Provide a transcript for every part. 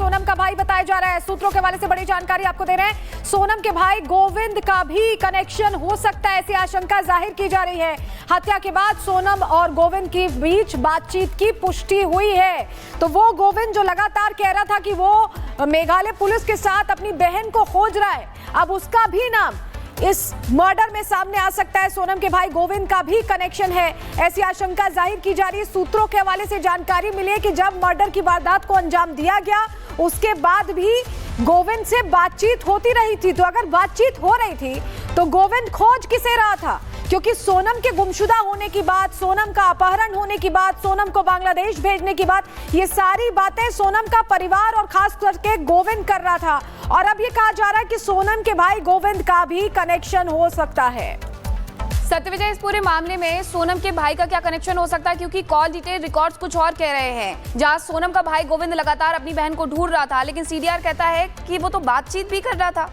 सोनम का भाई बताया जा रहा है। सूत्रों के हवाले से बड़ी जानकारी आपको दे रहे हैं। सोनम के भाई गोविंद का भी कनेक्शन हो सकता है, ऐसी आशंका जाहिर की जा रही है। हत्या के बाद सोनम और गोविंद के बीच बातचीत की पुष्टि हुई है। तो वो गोविंद जो लगातार कह रहा था कि वो मेघालय पुलिस के साथ अपनी बहन को खोज रहा है, अब उसका भी नाम इस मर्डर में सामने आ सकता है। सोनम के भाई गोविंद का भी कनेक्शन है, ऐसी आशंका जाहिर की जा रही है। सूत्रों के हवाले से जानकारी मिली है कि जब मर्डर की वारदात को अंजाम दिया गया उसके बाद भी गोविंद से बातचीत होती रही थी। तो अगर बातचीत हो रही थी तो गोविंद खोज किसे रहा था? क्योंकि सोनम के गुमशुदा होने की बात, सोनम का अपहरण होने की बात, सोनम को बांग्लादेश भेजने की बात, ये सारी बातें सोनम का परिवार और खास करके गोविंद कर रहा था। और अब ये कहा जा रहा है कि सोनम के भाई गोविंद का भी कनेक्शन हो सकता है। सत्यविजय, इस पूरे मामले में सोनम के भाई का क्या कनेक्शन हो सकता है? क्योंकि कॉल डिटेल रिकॉर्ड्स कुछ और कह रहे हैं। जहां सोनम का भाई गोविंद लगातार अपनी बहन को ढूंढ रहा था, लेकिन सीडीआर कहता है कि वो तो बातचीत भी कर रहा था।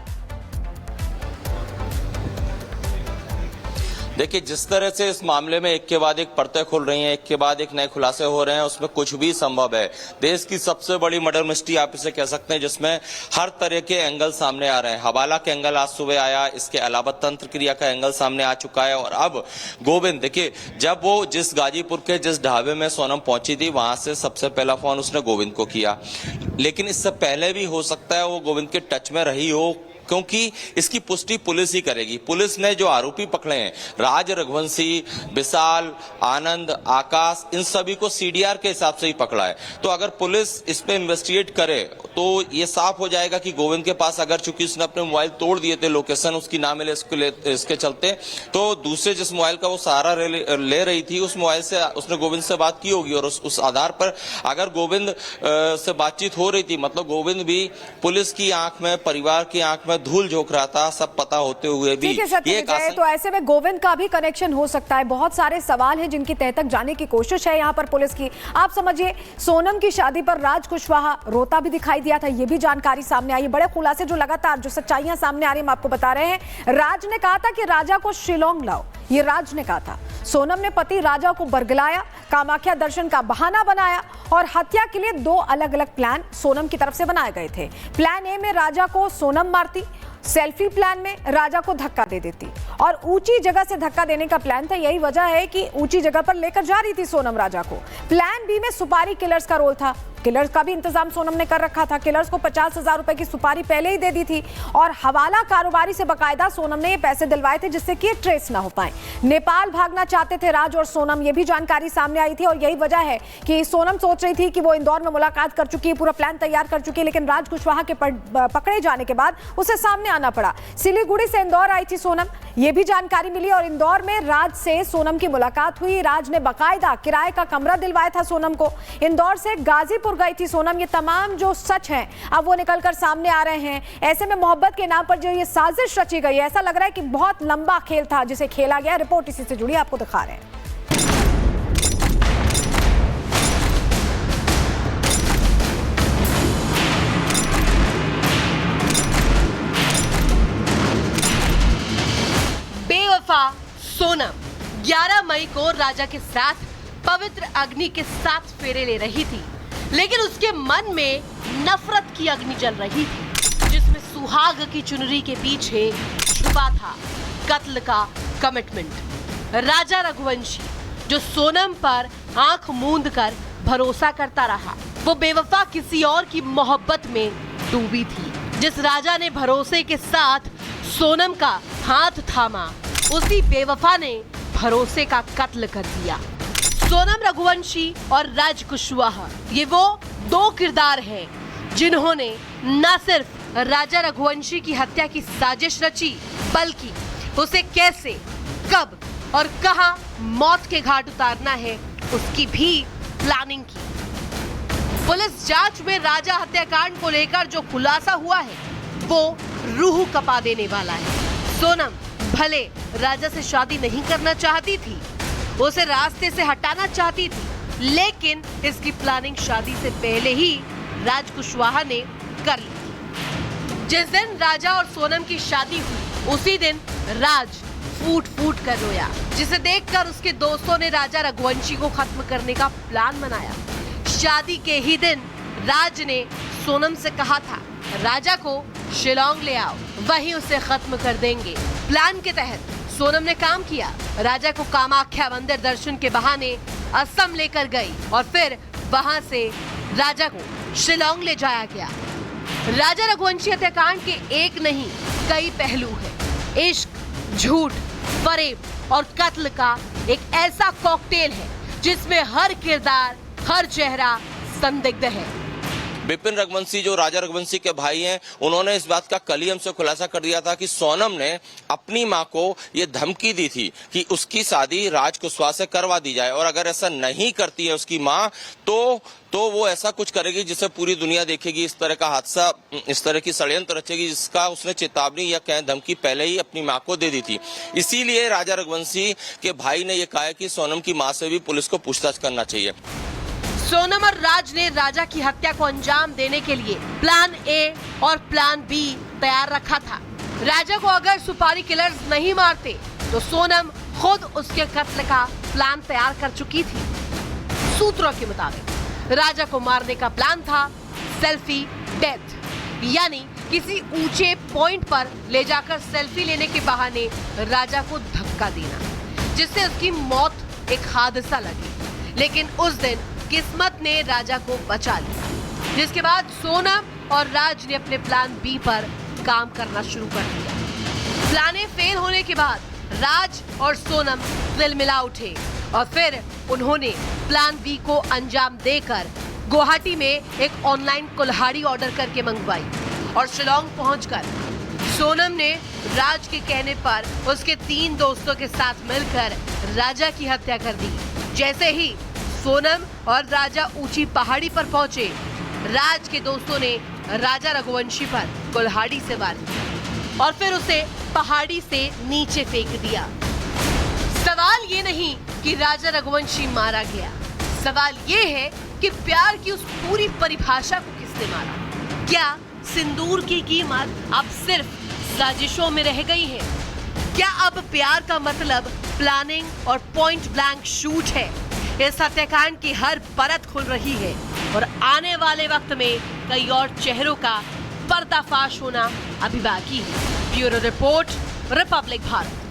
देखिए, जिस तरह से इस मामले में एक के बाद एक परतें खुल रही हैं, एक के बाद एक नए खुलासे हो रहे हैं, उसमें कुछ भी संभव है। देश की सबसे बड़ी मर्डर मिस्ट्री आप इसे कह सकते हैं, जिसमें हर तरह के एंगल सामने आ रहे हैं। हवाला का एंगल आज सुबह आया, इसके अलावा तंत्र क्रिया का एंगल सामने आ चुका है। और अब गोविंद, देखिए, जब वो जिस गाजीपुर के जिस ढाबे में सोनम पहुंची थी, वहां से सबसे पहला फोन उसने गोविंद को किया। लेकिन इससे पहले भी हो सकता है वो गोविंद के टच में रही हो, क्योंकि इसकी पुष्टि पुलिस ही करेगी। पुलिस ने जो आरोपी पकड़े हैं, राज, रघुवंशी, विशाल, आनंद, आकाश, इन सभी को सीडीआर के हिसाब से ही पकड़ा है। तो अगर पुलिस इस पे इन्वेस्टिगेट करे तो ये साफ हो जाएगा कि गोविंद के पास, अगर चूंकि उसने अपने मोबाइल तोड़ दिए थे, लोकेशन उसकी ना मिले इसके चलते, तो दूसरे जिस मोबाइल का वो सहारा ले रही थी, उस मोबाइल से उसने गोविंद से बात की होगी। और उस आधार पर अगर गोविंद से बातचीत हो रही थी, मतलब गोविंद भी पुलिस की आंख में, परिवार की आंख में धूल झोंक रहा था, सब पता होते हुए भी। तो ऐसे में गोविंद का भी कनेक्शन हो सकता है। बहुत सारे सवाल हैं जिनकी तह तक जाने की कोशिश है यहाँ पर पुलिस की। आप समझिए, सोनम की शादी पर राज कुशवाहा रोता भी दिखाई दिया था, ये भी जानकारी सामने आई। बड़े खुलासे जो लगातार जो सच्चाइयां सामने आ रही हम आपको बता रहे हैं। राज ने कहा था कि राजा को शिलोंग लाओ, ये राज ने कहा था। सोनम ने पति राजा को बरगलाया, कामाख्या दर्शन का बहाना बनाया और हत्या के लिए 2 अलग अलग प्लान सोनम की तरफ से बनाए गए थे। प्लान ए में राजा को सोनम मारती, सेल्फी प्लान में राजा को धक्का दे देती और ऊंची जगह से धक्का देने का प्लान था। यही वजह है कि ऊंची जगह पर लेकर जा रही थी सोनम राजा को। प्लान बी में सुपारी किलर्स का रोल था। किलर्स का भी इंतजाम सोनम ने कर रखा था। किलर्स को 50,000 रुपए की सुपारी पहले ही दे दी थी और हवाला कारोबारी से बकायदा सोनम ने ये पैसे दिलवाए थे जिससे कि ट्रेस ना हो पाए। नेपाल भागना चाहते थे राज और सोनम, ये भी जानकारी सामने आई थी। और यही वजह है कि सोनम सोच रही थी कि वो इंदौर में मुलाकात कर चुकी है, पूरा प्लान तैयार कर चुकी है, लेकिन राज कुशवाहा के पकड़े जाने के बाद उसे सामने आना पड़ा। सिलीगुड़ी से इंदौर आई थी सोनम, ये भी जानकारी मिली और इंदौर में राज से सोनम की मुलाकात हुई। राज ने बकायदा किराए का कमरा दिलवाया था सोनम को। इंदौर से गाजीपुर गई थी सोनम। ये तमाम जो सच हैं अब वो निकलकर सामने आ रहे हैं। ऐसे में मोहब्बत के नाम पर जो ये साजिश रची गई है, ऐसा लग रहा है कि बहुत लंबा खेल था जिसे खेला गया। रिपोर्ट इसी से जुड़ी आपको दिखा रहे हैं। बेवफा सोनम 11 मई को राजा के साथ पवित्र अग्नि के 7 फेरे ले रही थी, लेकिन उसके मन में नफरत की अग्नि जल रही थी, जिसमें सुहाग की चुनरी के पीछे छुपा था कत्ल का कमिटमेंट। राजा रघुवंशी, जो सोनम पर आंख मूंद कर भरोसा करता रहा, वो बेवफा किसी और की मोहब्बत में डूबी थी। जिस राजा ने भरोसे के साथ सोनम का हाथ थामा, उसी बेवफा ने भरोसे का कत्ल कर दिया। सोनम रघुवंशी और राज कुशवाहा, ये वो 2 किरदार हैं जिन्होंने न सिर्फ राजा रघुवंशी की हत्या की साजिश रची, बल्कि उसे कैसे, कब और कहां मौत के घाट उतारना है उसकी भी प्लानिंग की। पुलिस जांच में राजा हत्याकांड को लेकर जो खुलासा हुआ है वो रूह कपा देने वाला है। सोनम भले राजा से शादी नहीं करना चाहती थी, उसे रास्ते से हटाना चाहती थी, लेकिन इसकी प्लानिंग शादी से पहले ही राज कुशवाहा ने कर ली थी। जिस दिन राजा और सोनम की शादी हुई, उसी दिन राज फूट फूट कर रोया, जिसे देखकर उसके दोस्तों ने राजा रघुवंशी को खत्म करने का प्लान बनाया। शादी के ही दिन राज ने सोनम से कहा था राजा को शिलोंग ले आओ, वहीं उसे खत्म कर देंगे। प्लान के तहत सोनम ने काम किया। राजा को कामाख्या मंदिर दर्शन के बहाने असम लेकर गई और फिर वहां से राजा को शिलोंग ले जाया गया। राजा रघुवंशी हत्याकांड के एक नहीं कई पहलू है। इश्क, झूठ, फरेब और कत्ल का एक ऐसा कॉकटेल है जिसमें हर किरदार, हर चेहरा संदिग्ध है। विपिन रघुवंशी जो राजा रघुवंशी के भाई हैं, उन्होंने इस बात का कल ही हमसे खुलासा कर दिया था कि सोनम ने अपनी मां को ये धमकी दी थी कि उसकी शादी राज कुशवाहा से करवा दी जाए और अगर ऐसा नहीं करती है उसकी मां तो वो ऐसा कुछ करेगी जिसे पूरी दुनिया देखेगी। इस तरह का हादसा, इस तरह की षड्यंत्र रचेगी जिसका उसने चेतावनी या कहें धमकी पहले ही अपनी मां को दे दी थी। इसीलिए राजा रघुवंशी के भाई ने यह कहा कि सोनम की मां से भी पुलिस को पूछताछ करना चाहिए। सोनम और राज ने राजा की हत्या को अंजाम देने के लिए प्लान ए और प्लान बी तैयार रखा था। राजा को अगर सुपारी किलर्स नहीं मारते तो सोनम खुद उसके कत्ल का प्लान तैयार कर चुकी थी। सूत्रों के मुताबिक राजा को मारने का प्लान था सेल्फी डेथ, यानी किसी ऊंचे पॉइंट पर ले जाकर सेल्फी लेने के बहाने राजा को धक्का देना जिससे उसकी मौत एक हादसा लगे। लेकिन उस दिन किस्मत ने राजा को बचा लिया, जिसके बाद सोनम और राज ने अपने प्लान बी पर काम करना शुरू कर दिया। प्लान ए फेल होने के बाद राज और सोनम तिलमिला उठे और फिर उन्होंने प्लान बी को अंजाम देकर गुवाहाटी में एक ऑनलाइन कुल्हाड़ी ऑर्डर करके मंगवाई और शिलोंग पहुंचकर सोनम ने राज के कहने पर उसके 3 दोस्तों के साथ मिलकर राजा की हत्या कर दी। जैसे ही सोनम और राजा ऊंची पहाड़ी पर पहुंचे, राज के दोस्तों ने राजा रघुवंशी पर कुल्हाड़ी से वार किया और फिर उसे पहाड़ी से नीचे फेंक दिया। सवाल ये नहीं कि राजा रघुवंशी मारा गया, सवाल ये है कि प्यार की उस पूरी परिभाषा को किसने मारा। क्या सिंदूर की कीमत अब सिर्फ साजिशों में रह गई है? क्या अब प्यार का मतलब प्लानिंग और पॉइंट ब्लैंक शूट है? इस हत्याकांड की हर परत खुल रही है और आने वाले वक्त में कई और चेहरों का पर्दाफाश होना अभी बाकी है। Bureau report, Republic Bharat.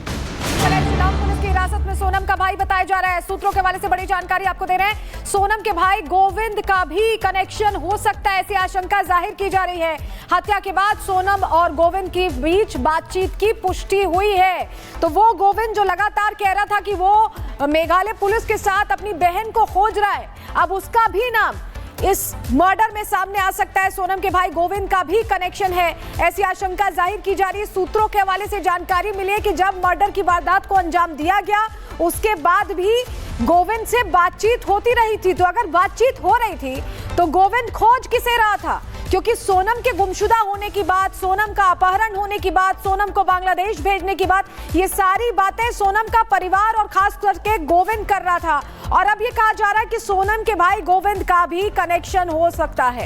Shillong police की हिरासत में सोनम का भाई बताया जा रहा है। सूत्रों के हवाले से बड़ी जानकारी आपको दे रहे हैं। सोनम के भाई गोविंद का भी कनेक्शन हो सकता है, ऐसी आशंका जाहिर की जा रही है। हत्या के बाद सोनम और गोविंद के बीच बातचीत की पुष्टि हुई है। तो वो गोविंद जो लगातार कह रहा था कि वो मेघालय पुलिस के साथ अपनी बहन को खोज रहा है, अब उसका भी नाम इस मर्डर में सामने आ सकता है। सोनम के भाई गोविंद का भी कनेक्शन है, ऐसी आशंका जाहिर की जा रही है। सूत्रों के हवाले से जानकारी मिली है कि जब मर्डर की वारदात को अंजाम दिया गया उसके बाद भी गोविंद से बातचीत होती रही थी। तो अगर बातचीत हो रही थी तो गोविंद खोज किसे रहा था? क्योंकि सोनम के गुमशुदा होने की बात, सोनम का अपहरण होने की बात, सोनम को बांग्लादेश भेजने की बात, ये सारी बातें सोनम का परिवार और खास करके गोविंद कर रहा था। और अब ये कहा जा रहा है कि सोनम के भाई गोविंद का भी कनेक्शन हो सकता है।